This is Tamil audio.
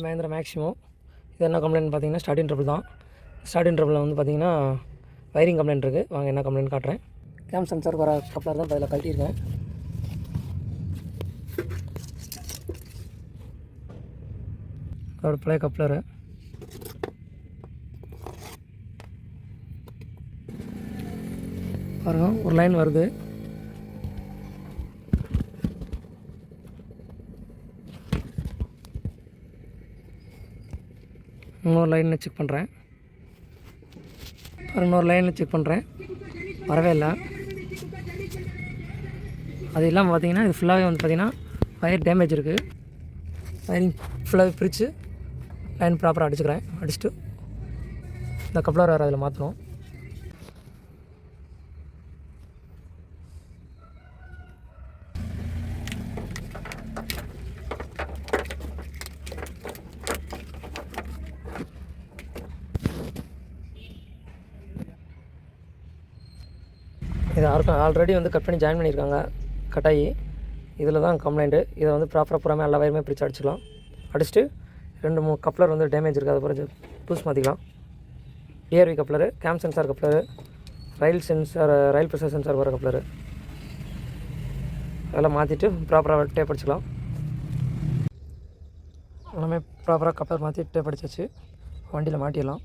மஹிந்திரா மேக்ஸிமோ. இது என்ன கம்ப்ளைண்ட் பார்த்தீங்கன்னா ஸ்டார்டிங் ட்ரபிள் தான். ஸ்டார்டிங் ட்ரபிளில் வந்து பார்த்தீங்கன்னா வயரிங் கம்ப்ளைண்ட் இருக்குது. வாங்க என்ன கம்ப்ளைண்ட் காட்டுறேன். கேம் சென்சார் வர கப்ளர் தான் அதில் கழட்டியிருக்கேன். அதோட பழைய கப்ளரு பாருங்க, ஒரு லைன் வருது. இன்னொரு லைனில் செக் பண்ணுறேன். இன்னொரு லைனில் செக் பண்ணுறேன், வரவே இல்லை. அது இல்லாமல் பார்த்தீங்கன்னா இது ஃபுல்லாகவே வந்து பார்த்திங்கன்னா வயர் டேமேஜ் இருக்குது. வயரிங் ஃபுல்லாகவே பிரித்து லைன் ப்ராப்பராக அடிச்சுக்கிறேன். அடிச்சுட்டு இந்த கப்ளர் வேறு அதில் மாற்றணும். இது ஆல்ரெடி வந்து கட் பண்ணி ஜாயின் பண்ணியிருக்காங்க கட்டாயி. இதில் தான் கம்ப்ளைண்ட்டு. இதை வந்து ப்ராப்பராக பூராமே எல்லா வயருமே பிரித்து அடிச்சிக்கலாம். அடிச்சுட்டு 2-3 கப்ளர் வந்து டேமேஜ் இருக்குது, அதை பிறகு புதுசு மாற்றிக்கலாம். DRV coupler, cam sensor coupler, rail pressure sensor வர கப்ளரு அதெல்லாம் மாற்றிட்டு ப்ராப்பராக டேப் அடிச்சிக்கலாம். எல்லாமே ப்ராப்பராக கப்ளர் மாற்றி டேப் அடிச்சாச்சு. வண்டியில் மாட்டிடலாம்.